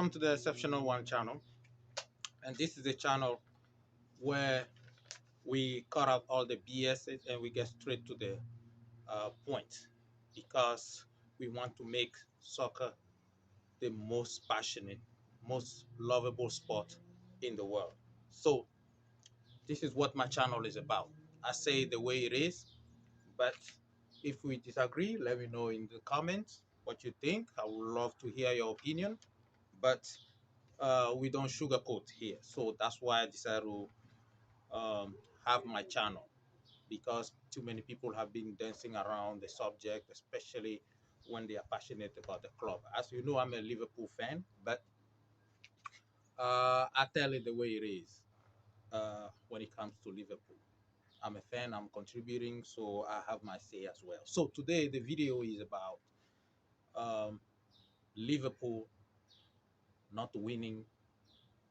Welcome to the Exceptional One channel, and this is a channel where we cut out all the BS and we get straight to the point, because we want to make soccer the most passionate, most lovable sport in the world. So this is what my channel is about. I say it the way it is, but if we disagree, let me know in the comments what you think. I would love to hear your opinion, but we don't sugarcoat here. So that's why I decided to have my channel, because too many people have been dancing around the subject, especially when they are passionate about the club. As you know, I'm a Liverpool fan, but I tell it the way it is when it comes to Liverpool. I'm a fan, I'm contributing, so I have my say as well. So today the video is about um, Liverpool not winning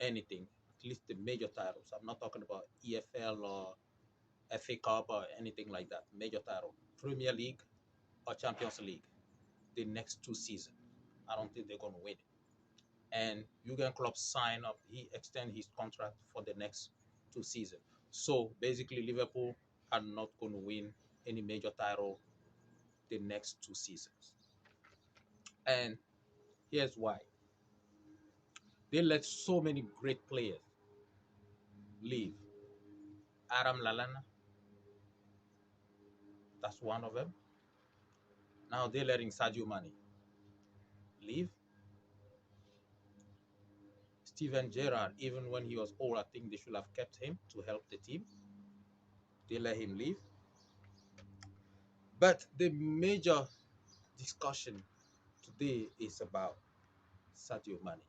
anything, at least the major titles. I'm not talking about EFL or FA Cup or anything like that. Major title, Premier League or Champions League, the next 2 seasons. I don't think they're going to win it. And Jurgen Klopp sign up, he extend his contract for the next 2 seasons. So basically, Liverpool are not going to win any major title the next 2 seasons. And here's why: they let so many great players leave. Adam Lallana, that's one of them. Now they're letting Sadio Mane leave. Steven Gerrard, even when he was old, I think they should have kept him to help the team. They let him leave. But the major discussion today is about Sadio Mane.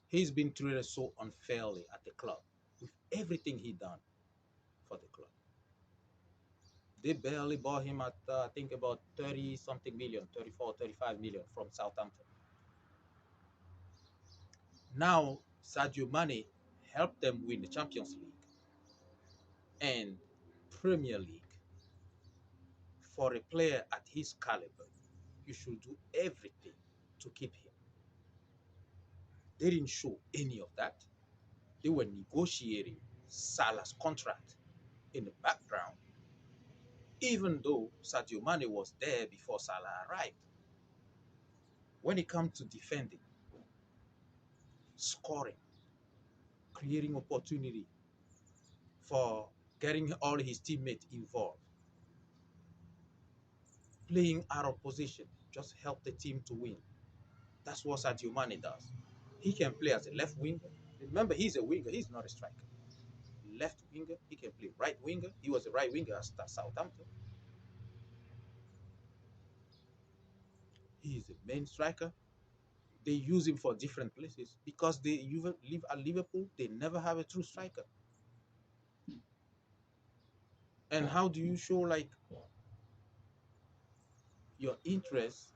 He's been treated so unfairly at the club with everything he done for the club. They barely bought him at, I think, about 30 something million, 34, 35 million from Southampton. Now, Sadio Mane helped them win the Champions League and Premier League. For a player at his caliber, you should do everything to keep him. They didn't show any of that. They were negotiating Salah's contract in the background, even though Sadio Mane was there before Salah arrived. When it comes to defending, scoring, creating opportunity for getting all his teammates involved, playing out of position, just help the team to win. That's what Sadio Mane does. He can play as a left winger. Remember, he's a winger. He's not a striker. Left winger. He can play right winger. He was a right winger at Southampton. He is a main striker. They use him for different places because they live at Liverpool. They never have a true striker. And how do you show like your interest?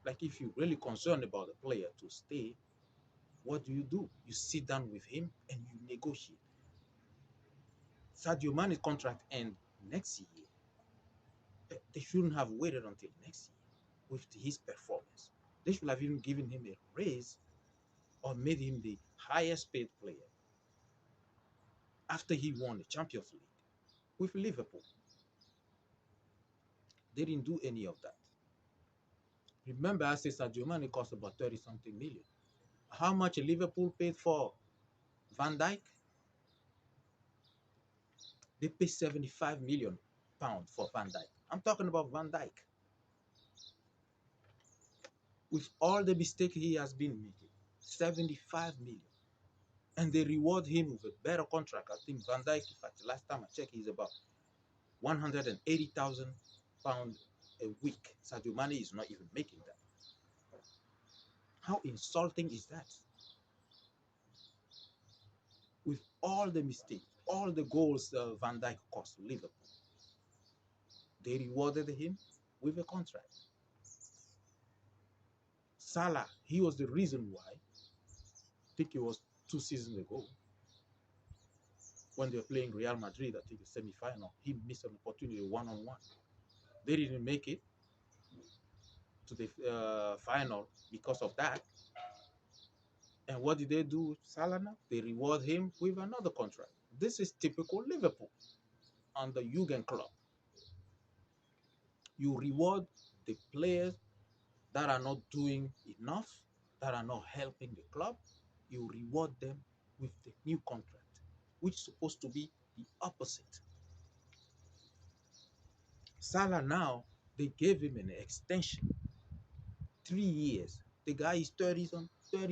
Like if you're really concerned about the player to stay, what do? You sit down with him and you negotiate. Sadio Mane's contract ends next year. They shouldn't have waited until next year with his performance. They should have even given him a raise or made him the highest paid player after he won the Champions League with Liverpool. They didn't do any of that. Remember, I said Sadio Mane cost about 30 something million. How much Liverpool paid for Van Dijk? They paid 75 million pounds for Van Dijk. I'm talking about Van Dijk. With all the mistake he has been making, 75 million. And they reward him with a better contract. I think Van Dijk, in fact, last time I checked, he's about 180,000 pounds a week. Sadio Mane is not even making that. How insulting is that? With all the mistakes, all the goals Van Dijk cost Liverpool, they rewarded him with a contract. Salah, he was the reason why, I think it was 2 seasons ago, when they were playing Real Madrid, I think the semi-final, he missed an opportunity one-on-one. They didn't make it to the final because of that. And what did they do with Salah now? They reward him with another contract. This is typical Liverpool under Jurgen Klopp. You reward the players that are not doing enough, that are not helping the club. You reward them with the new contract, which is supposed to be the opposite. Salah now, they gave him an extension, 3 years. The guy is 30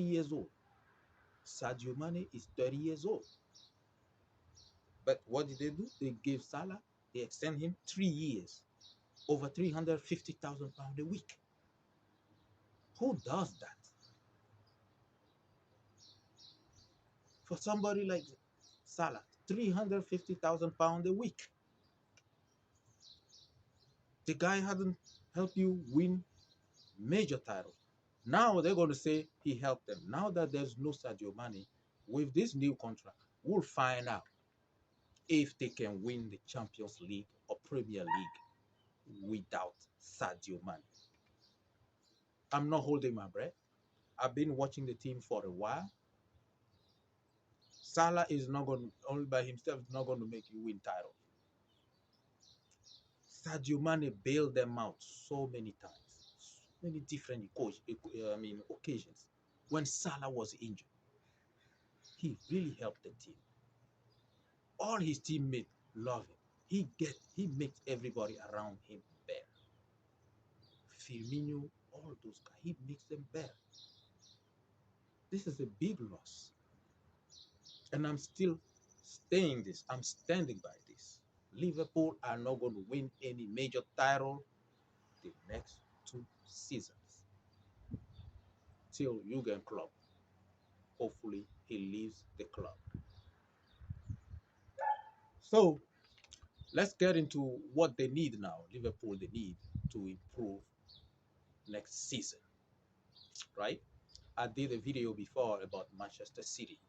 years old. Sadio Mane is 30 years old. But what did they do? They gave Salah, they extend him 3 years, over £350,000 a week. Who does that? For somebody like Salah, £350,000 a week. The guy hadn't helped you win major titles. Now they're going to say he helped them. Now that there's no Sadio Mane, with this new contract, we'll find out if they can win the Champions League or Premier League without Sadio Mane. I'm not holding my breath. I've been watching the team for a while. Salah is not going to, only by himself, is not going to make you win titles. Sadio Mane bailed them out so many times, so many different occasions. When Salah was injured, he really helped the team. All his teammates love him. He makes everybody around him better. Firmino, all those guys, he makes them better. This is a big loss. And I'm still staying this. I'm standing by this. Liverpool are not going to win any major title the next 2 seasons till Jurgen Klopp. Hopefully, he leaves the club. So let's get into what they need now. Liverpool, they need to improve next season, right? I did a video before about Manchester City,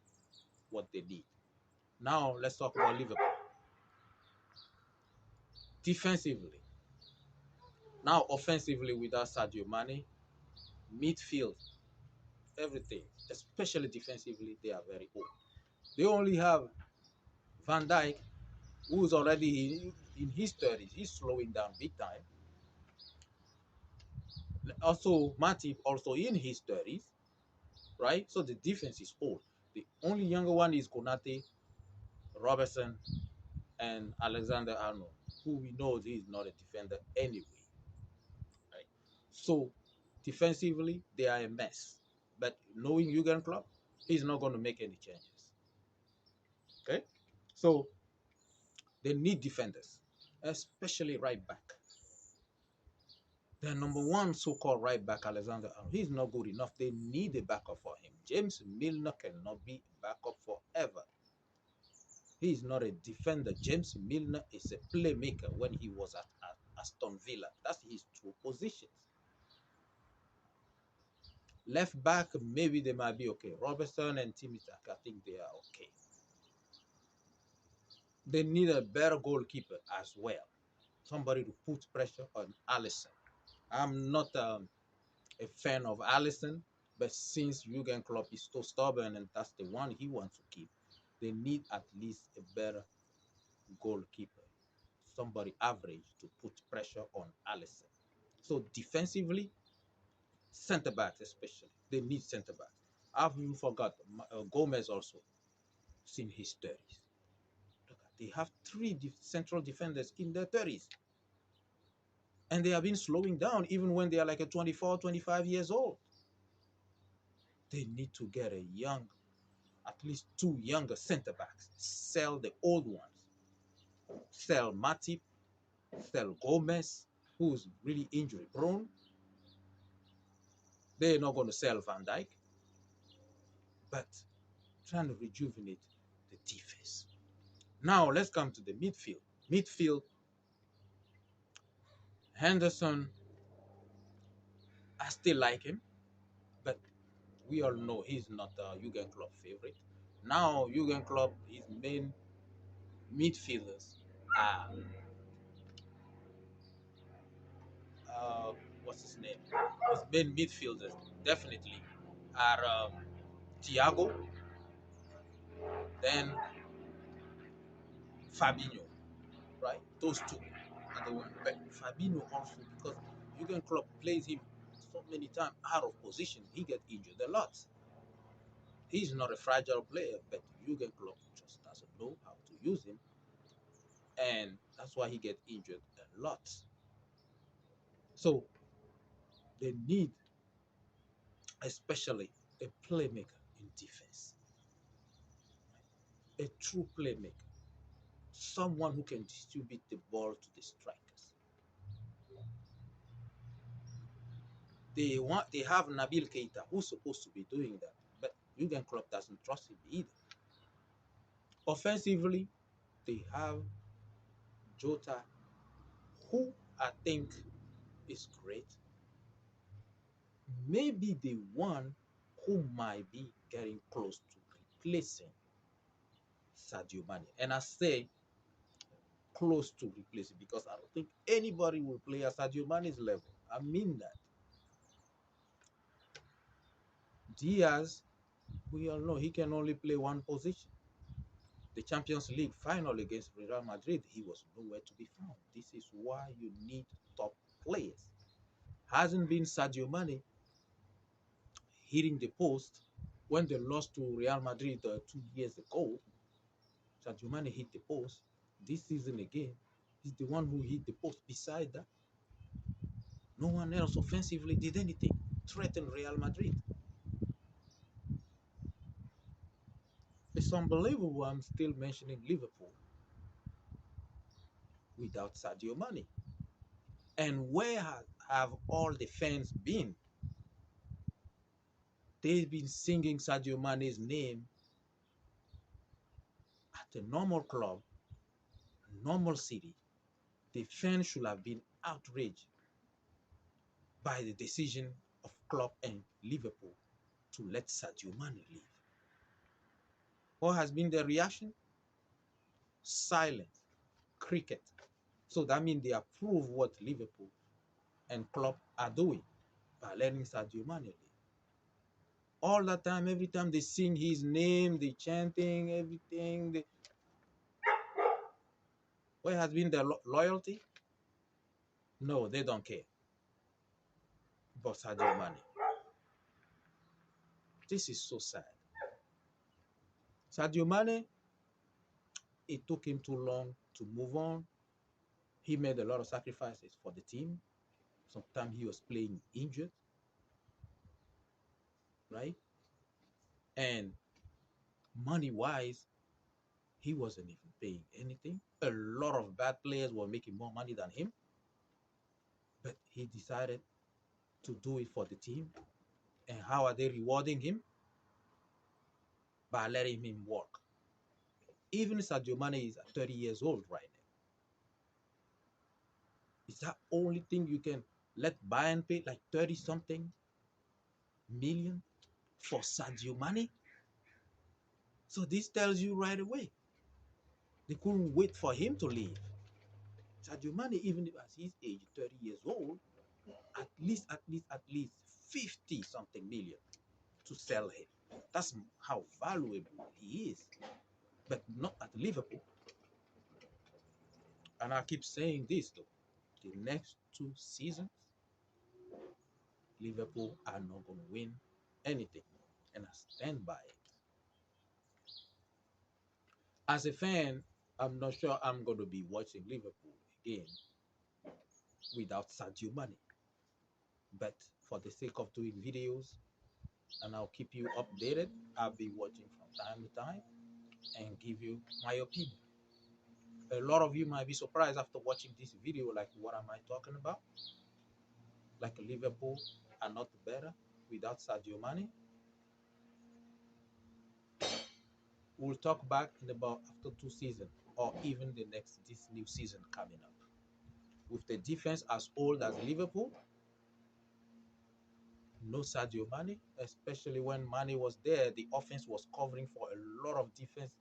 what they need. Now let's talk about Liverpool. Defensively, now offensively without Sadio Mane, midfield, everything, especially defensively, they are very old. They only have Van Dijk, who's already in his 30s. He's slowing down big time. Also, Matip also in his 30s, right? So the defense is old. The only younger one is Konate, Robertson, and Alexander Arnold, who we know he's not a defender anyway. Right? So defensively, they are a mess. But knowing Jurgen Klopp, he's not going to make any changes. Okay? So they need defenders, especially right back. Their number one so-called right back, Alexander Arnold, he's not good enough. They need a backup for him. James Milner cannot be a backup forever. He is not a defender. James Milner is a playmaker when he was at Aston Villa. That's his true positions. Left back, maybe they might be okay. Robertson and Timothy, I think they are okay. They need a better goalkeeper as well. Somebody to put pressure on Alisson. I'm not a fan of Alisson, but since Jurgen Klopp is so stubborn and that's the one he wants to keep, they need at least a better goalkeeper. Somebody average to put pressure on Alisson. So defensively, center backs especially, they need center backs. I've even forgot Gomez also, in his 30s. Look, they have three central defenders in their 30s. And they have been slowing down even when they are like a 24, 25 years old. They need to get a young, at least two younger center backs. Sell the old ones. Sell Matip, sell Gomez, who's really injury prone. They're not going to sell Van Dijk, but trying to rejuvenate the defense. Now let's come to the midfield. Midfield, Henderson, I still like him, but we all know he's not a Jurgen Klopp favorite. Now Jurgen Klopp, his main midfielders are what's his name? His main midfielders definitely are Thiago, then Fabinho, right? Those two are the one. But Fabinho also, because Jurgen Klopp plays him so many times out of position, he gets injured a lot. He's not a fragile player, but Jurgen Klopp just doesn't know how to use him, and that's why he gets injured a lot. So they need, especially a playmaker in defense, a true playmaker, someone who can distribute the ball to the strikers. They have Nabil Keita who's supposed to be doing that, but Jurgen Klopp doesn't trust him either. Offensively, they have Jota, who I think is great. Maybe the one who might be getting close to replacing Sadio Mane. And I say close to replacing because I don't think anybody will play at Sadio Mane's level. I mean that. Diaz, we all know he can only play one position. The Champions League final against Real Madrid, he was nowhere to be found. This is why you need top players. Hasn't been Sadio Mane hitting the post when they lost to Real Madrid 2 years ago. Sadio Mane hit the post. This season again, he's the one who hit the post. Beside that, no one else offensively did anything. Threatened Real Madrid. It's unbelievable I'm still mentioning Liverpool without Sadio Mane. And where have all the fans been? They've been singing Sadio Mane's name at a normal club, normal city. The fans should have been outraged by the decision of Klopp and Liverpool to let Sadio Mane leave. What has been their reaction? Silent, cricket. So that means they approve what Liverpool and Klopp are doing by letting Sadio Mane leave. All the time, every time they sing his name, they chanting, everything. Where has been their loyalty? No, they don't care about Sadio Mane. This is so sad. Sadio Mane, it took him too long to move on. He made a lot of sacrifices for the team. Sometimes he was playing injured, right? And money-wise, he wasn't even paying anything. A lot of bad players were making more money than him, but he decided to do it for the team. And how are they rewarding him? By letting him work. Even Sadio Mane is 30 years old right now. Is that only thing you can let Bayern pay like 30 something million for Sadio Mane? So this tells you right away they couldn't wait for him to leave. Sadio Mane, even at his age, 30 years old, at least 50 something million to sell him. That's how valuable he is. But not at Liverpool. And I keep saying this though. The next 2 seasons, Liverpool are not going to win anything. And I stand by it. As a fan, I'm not sure I'm going to be watching Liverpool again without Sadio Mane. But for the sake of doing videos, and I'll keep you updated, I'll be watching from time to time and give you my opinion. A lot of you might be surprised after watching this video, like what am I talking about? Like Liverpool are not better without Sadio Mane. We'll talk back in about after 2 seasons or even this new season coming up. With the defense as old as Liverpool, no Sadio Mane, especially when Mane was there, the offense was covering for a lot of defense,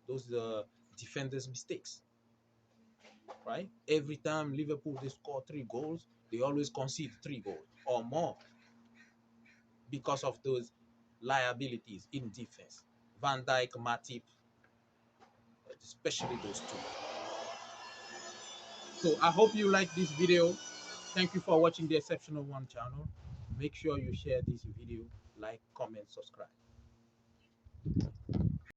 those defenders' mistakes. Right? Every time Liverpool they score 3 goals, they always concede 3 goals or more because of those liabilities in defense. Van Dijk, Matip, especially those two. So I hope you like this video. Thank you for watching the Exceptional One channel. Make sure you share this video, like, comment, subscribe.